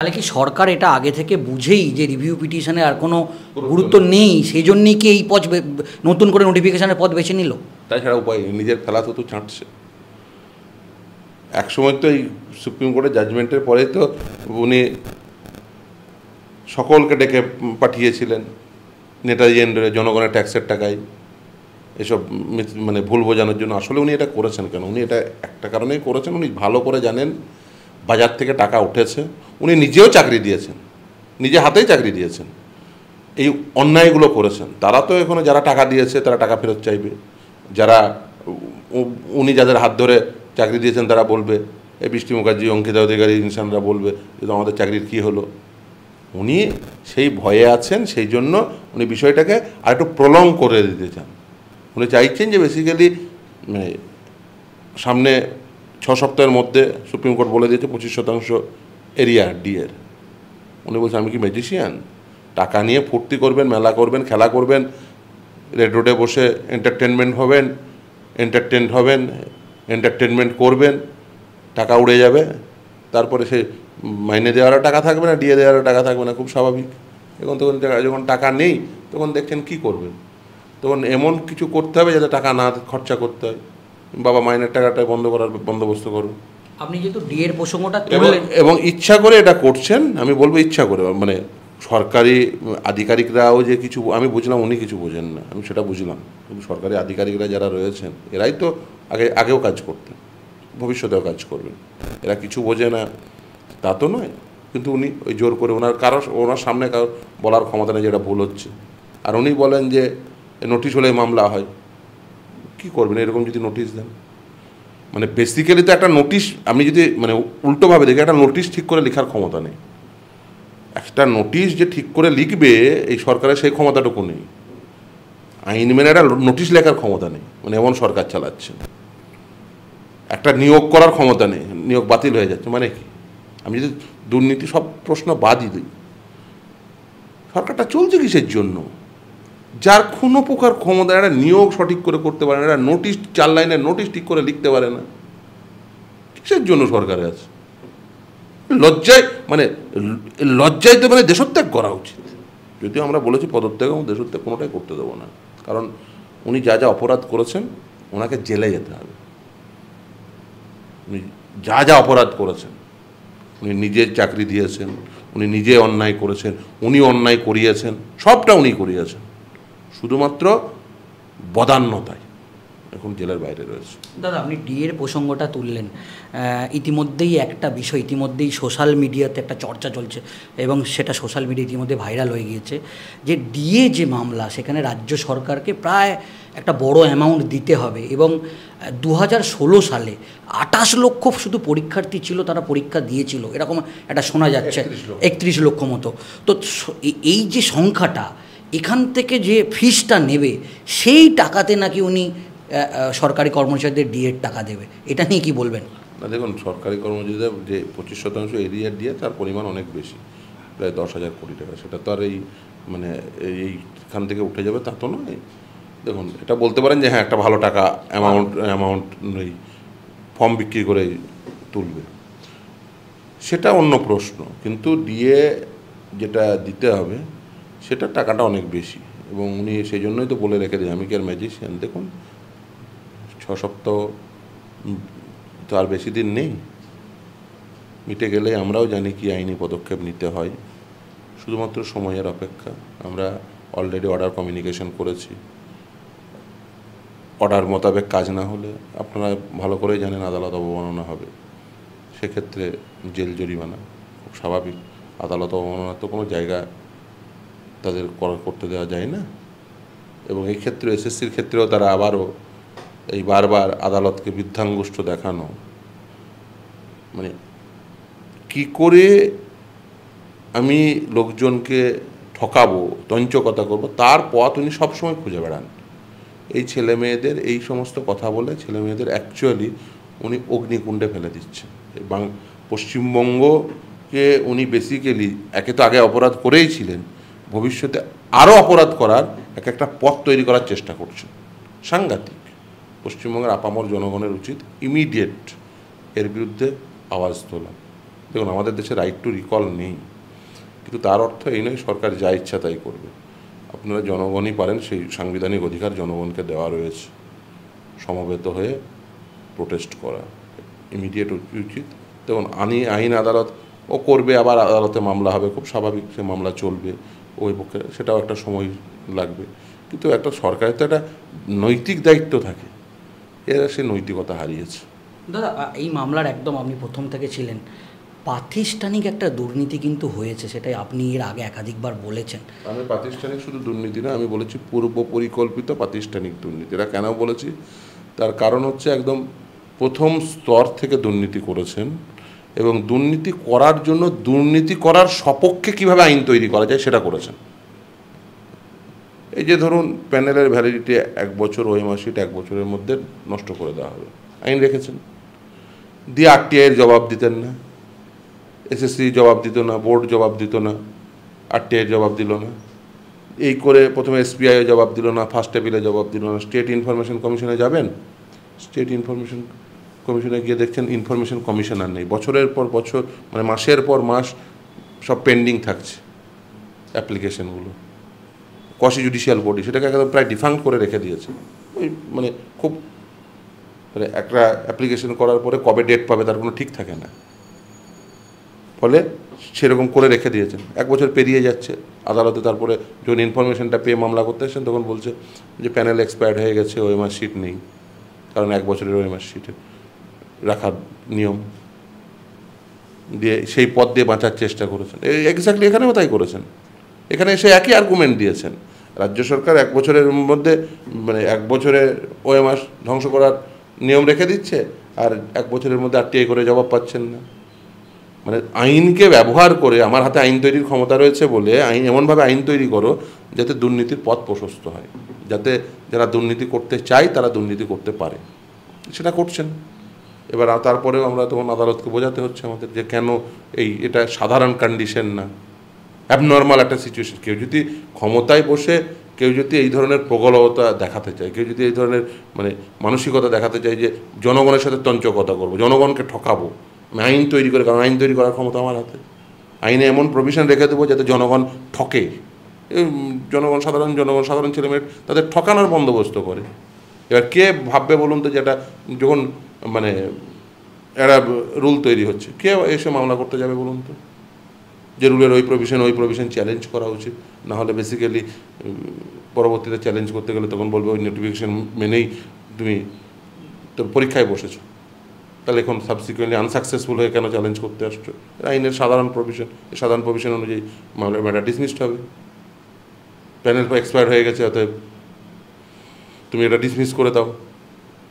তাহলে কি সরকার এটা আগে থেকে বুঝেই যে রিভিউ পিটিশনে আর কোনো গুরুত্ব নেই, সেই জন্যই কি এই পথ নতুন করে নোটিফিকেশনের পথ বেছে নিল? তাছাড়া উপায় নেই, নিজের খেলা তো ছাঁটছে। একসময় তো এই সুপ্রিম কোর্টের জাজমেন্টের পরে তো উনি সকলকে ডেকে পাঠিয়েছিলেন নেতাজি এন্ডোরে জনগণের ট্যাক্সের টাকায় এসব মানে ভুল বোঝানোর জন্য। আসলে উনি এটা করেছেন কেন? উনি এটা একটা কারণেই করেছেন, উনি ভালো করে জানেন বাজার থেকে টাকা উঠেছে। উনি নিজেও চাকরি দিয়েছেন, নিজে হাতেই চাকরি দিয়েছেন, এই অন্যায়গুলো করেছেন। তারা তো এখনো যারা টাকা দিয়েছে তারা টাকা ফেরত চাইবে, যারা উনি যাদের হাত ধরে চাকরি দিয়েছেন তারা বলবে, এই বৃষ্টি মুখার্জি, অঙ্কিতা অধিকারী ইনসানরা বলবে যে আমাদের চাকরির কী হলো। উনি সেই ভয়ে আছেন, সেই জন্য উনি বিষয়টাকে আর একটু প্রলং করে দিতে চান। উনি চাইছেন যে বেসিক্যালি সামনে 6 সপ্তাহের মধ্যে সুপ্রিম কোর্ট বলে দিয়েছে 25% এরিয়া ডিএর। উনি বলছেন আমি কি ম্যাজিশিয়ান? টাকা নিয়ে ফুর্তি করবেন, মেলা করবেন, খেলা করবেন, রেড রোডে বসে এন্টারটেনমেন্ট করবেন, টাকা উড়ে যাবে, তারপরে সে মাইনে দেওয়ারও টাকা থাকবে না, ডিএ দেওয়ারও টাকা থাকবে না। খুব স্বাভাবিক। যখন টাকা নেই তখন দেখছেন কি করবেন, তখন এমন কিছু করতে হবে যাতে টাকা না খরচা করতে হয়। বাবা মাইনের টাকাটা বন্ধ করার বন্দোবস্ত করুন। আপনি যেহেতু ডিএর প্রসঙ্গটা তুললেন, এবং ইচ্ছা করে এটা করছেন, আমি বলবো ইচ্ছা করে, মানে সরকারি আধিকারিকরাও যে কিছু, আমি বুঝলাম উনি কিছু বোঝেন না, আমি সেটা বুঝলাম, কিন্তু সরকারি আধিকারিকরা যারা রয়েছেন এরাই তো আগেও কাজ করতেন, ভবিষ্যতেও কাজ করবেন। এরা কিছু বোঝে না তা তো নয়, কিন্তু উনি ওই জোর করে ওনার সামনে কারো বলার ক্ষমতা নেই যেটা ভুল হচ্ছে। আর উনি বলেন যে নোটিশ হলে মামলা হয়। কি করবেন এরকম যদি নোটিশ দেন? মানে বেসিক্যালি তো একটা নোটিশ, আপনি যদি মানে উল্টোভাবে দেখে, একটা নোটিশ ঠিক করে লেখার ক্ষমতা নেই। একটা নোটিশ যে ঠিক করে লিখবে এই সরকারের সেই ক্ষমতাটুকু নেই। আইন মেনে একটা নোটিশ লেখার ক্ষমতা নেই, মানে এমন সরকার চালাচ্ছে। একটা নিয়োগ করার ক্ষমতা নেই, নিয়োগ বাতিল হয়ে যাচ্ছে। মানে কি? আমি যদি দুর্নীতি সব প্রশ্ন বাদই দিই, সরকারটা চলছে কিসের জন্য? যার কোনো প্রকার ক্ষমতা, একটা নিয়োগ সঠিক করে করতে পারে না, একটা নোটিশ 4 লাইনের নোটিশ ঠিক করে লিখতে পারে না, কিসের জন্য সরকারে আছে? লজ্জায় তো মানে দেশত্যাগ করা উচিত। যদিও আমরা বলেছি পদত্যাগ এবং দেশত্যাগ কোনোটাই করতে দেবো না, কারণ উনি যা যা অপরাধ করেছেন ওনাকে জেলে যেতে হবে। উনি যা যা অপরাধ করেছেন, উনি নিজে চাকরি দিয়েছেন, উনি নিজে অন্যায় করেছেন, উনি অন্যায় করিয়েছেন, সবটা উনি করিয়েছেন, শুধুমাত্র বদান্যতায় এখন জেলের বাইরে রয়েছে। দাদা আপনি ডিএর প্রসঙ্গটা তুললেন, ইতিমধ্যেই সোশ্যাল মিডিয়াতে একটা চর্চা চলছে এবং সেটা সোশ্যাল মিডিয়া ইতিমধ্যে ভাইরাল হয়ে গিয়েছে যে ডিএ যে মামলা, সেখানে রাজ্য সরকারকে প্রায় একটা বড় অ্যামাউন্ট দিতে হবে এবং 2016 সালে 28 লক্ষ শুধু পরীক্ষার্থী ছিল, তারা পরীক্ষা দিয়েছিল, এরকম একটা শোনা যাচ্ছে, 31 লক্ষ মতো। তো এই যে সংখ্যাটা, এখান থেকে যে ফিসটা নেবে সেই টাকাতে নাকি উনি সরকারি কর্মচারীদের ডিএর টাকা দেবে, এটা নিয়ে কি বলবেন? না দেখুন, সরকারি কর্মচারীদের যে 25% এরিয়ার দিয়ে তার পরিমাণ অনেক বেশি, প্রায় 10,000 কোটি টাকা। সেটা তো আর মানে এইখান থেকে উঠে যাবে তা তো নয়। দেখুন, এটা বলতে পারেন যে হ্যাঁ একটা ভালো টাকা অ্যামাউন্ট এই ফর্ম বিক্রি করে তুলবে, সেটা অন্য প্রশ্ন। কিন্তু ডিএ যেটা দিতে হবে সেটা টাকাটা অনেক বেশি, এবং উনি সেই জন্যই তো বলে রেখে দেয় আমি কি আর ম্যাজিশিয়ান। দেখুন 6 সপ্তাহ তো আর বেশি দিন নেই, মিটে গেলে আমরাও জানি কি আইনি পদক্ষেপ নিতে হয়, শুধুমাত্র সময়ের অপেক্ষা। আমরা অলরেডি অর্ডার কমিউনিকেশন করেছি, অর্ডার মোতাবেক কাজ না হলে আপনারা ভালো করেই জানেন আদালত অবমাননা হবে, সেক্ষেত্রে জেল জরিমানা খুব স্বাভাবিক। আদালত অবমাননার তো কোনো জায়গা তাদের করতে দেওয়া যায় না। এবং এই ক্ষেত্রে এসএসসির ক্ষেত্রেও তারা আবারও এই বারবার আদালতকে বৃদ্ধাঙ্গুষ্ঠ দেখানো, মানে কি করে আমি লোকজনকে ঠকাবো, তঞ্চকতা করবো, তার পথ উনি সবসময় খুঁজে বেড়ান। এই ছেলে মেয়েদের এই সমস্ত কথা বলে ছেলে মেয়েদের অ্যাকচুয়ালি উনি অগ্নিকুণ্ডে ফেলে দিচ্ছেন। পশ্চিমবঙ্গকে উনি বেসিক্যালি একে তো আগে অপরাধ করেই ছিলেন, ভবিষ্যতে আরও অপরাধ করার একটা পথ তৈরি করার চেষ্টা করছেন। সাংঘাতিক। পশ্চিমবঙ্গের আপামর জনগণের উচিত ইমিডিয়েট এর বিরুদ্ধে আওয়াজ তোলা। দেখুন, আমাদের দেশে রাইট টু রিকল নেই, কিন্তু তার অর্থ এই নয় সরকার যা ইচ্ছা তাই করবে। আপনারা জনগণই পারেন, সেই সাংবিধানিক অধিকার জনগণকে দেওয়া রয়েছে সমবেত হয়ে প্রোটেস্ট করা, ইমিডিয়েট উচিত। দেখুন, আইন আদালত ও করবে, আবার আদালতে মামলা হবে, খুব স্বাভাবিক, সে মামলা চলবে, ওই পক্ষে সেটাও একটা সময় লাগবে। কিন্তু একটা সরকারের তো একটা নৈতিক দায়িত্ব থাকে, এরা সে নৈতিকতা হারিয়েছে। দাদা, এই মামলার একদম আপনি প্রথম থেকে ছিলেন, প্রাতিষ্ঠানিক একটা দুর্নীতি কিন্তু হয়েছে, সেটাই আপনি এর আগে একাধিকবার বলেছেন। আমি প্রাতিষ্ঠানিক শুধু দুর্নীতি না, আমি বলেছি পূর্ব পরিকল্পিত প্রাতিষ্ঠানিক দুর্নীতি। এরা কেন বলেছি, তার কারণ হচ্ছে একদম প্রথম স্তর থেকে দুর্নীতি করেছেন, এবং দুর্নীতি করার জন্য দুর্নীতি করার সপক্ষে কিভাবে আইন তৈরি করা যায় সেটা করেছেন। এই যে ধরুন, প্যানেলের ভ্যালিডিটি 1 বছর, ওএমআর শিট 1 বছরের মধ্যে নষ্ট করে দেওয়া হবে, আইন রেখেছেন। দিয়ে আরটিআইয়ের জবাব দিতেন না, এসএসসি জবাব দিত না, বোর্ড জবাব দিত না, আরটিআইয়ের জবাব দিল না। এই করে প্রথমে এসপিআইও জবাব দিল না, ফার্স্ট টেবিলে জবাব দিল না। স্টেট ইনফরমেশন কমিশনে যাবেন, স্টেট ইনফরমেশন কমিশনে গিয়ে দেখছেন ইনফরমেশন কমিশনার নেই, বছরের পর বছর, মানে মাসের পর মাস সব পেন্ডিং থাকছে অ্যাপ্লিকেশনগুলো। কসি জুডিশিয়াল বডি সেটাকে একদম প্রায় ডিফাঙ্ক করে রেখে দিয়েছে। ওই মানে খুব, মানে একটা অ্যাপ্লিকেশন করার পরে কবে ডেট পাবে তার কোনো ঠিক থাকে না, ফলে সেরকম করে রেখে দিয়েছেন। 1 বছর পেরিয়ে যাচ্ছে, আদালতে তারপরে যখন ইনফরমেশনটা পেয়ে মামলা করতে আসছেন তখন বলছে যে প্যানেল এক্সপায়ার্ড হয়ে গেছে, ওএমআর শিট নেই, কারণ 1 বছরের ওএমআর শিটে রাখার নিয়ম দিয়ে সেই পদ দিয়ে বাঁচার চেষ্টা করেছেন। এক্স্যাক্টলি এখানেও তাই করেছেন। এখানে এসে একই আর্গুমেন্ট দিয়েছেন। রাজ্য সরকার 1 বছরের মধ্যে, মানে 1 বছরে ওএমআর ধ্বংস করার নিয়ম রেখে দিচ্ছে, আর 1 বছরের মধ্যে আরটিআই করে জবাব পাচ্ছেন না। মানে আইনকে ব্যবহার করে, আমার হাতে আইন তৈরির ক্ষমতা রয়েছে বলে আইন এমনভাবে আইন তৈরি করো যাতে দুর্নীতির পথ প্রশস্ত হয়, যাতে যারা দুর্নীতি করতে চায় তারা দুর্নীতি করতে পারে। সেটা করছেন। এবার তারপরেও আমরা তখন আদালতকে বোঝাতে হচ্ছে আমাদের যে কেন এটা সাধারণ কন্ডিশন না, অ্যাবনর্মাল একটা সিচুয়েশন। কেউ যদি ক্ষমতায় বসে কেউ যদি এই ধরনের প্রগলভতা দেখাতে চায়, কেউ যদি এই ধরনের মানে মানসিকতা দেখাতে চায় যে জনগণের সাথে তঞ্চকতা করবো, জনগণকে ঠকাবো, আমি আইন তৈরি করে, কারণ আইন তৈরি করার ক্ষমতা আমার হাতে, আইনে এমন প্রভিশন রেখে দেবো যাতে জনগণ ঠকে, সাধারণ ছেলেমেয়ে তাদের ঠকানোর বন্দোবস্ত করে। এবার কে ভাববে বলুন তো, যেটা যখন মানে একটা রুল তৈরি হচ্ছে, কে এসে মামলা করতে যাবে বলুন তো, যে রুলের ওই প্রভিশন চ্যালেঞ্জ করা উচিত। না হলে বেসিক্যালি পরবর্তীতে চ্যালেঞ্জ করতে গেলে তখন বলবে ওই নোটিফিকেশন মেনেই তুমি তোর পরীক্ষায় বসেছো, তাহলে এখন সাবসিকুয়েন্টলি আনসাকসেসফুল হয়ে কেন চ্যালেঞ্জ করতে আসছো? আইনের সাধারণ প্রভিশন অনুযায়ী ম্যাটার ডিসমিসড হবে। প্যানেল এক্সপায়ার হয়ে গেছে, অতএব তুমি এটা ডিসমিস করে দাও।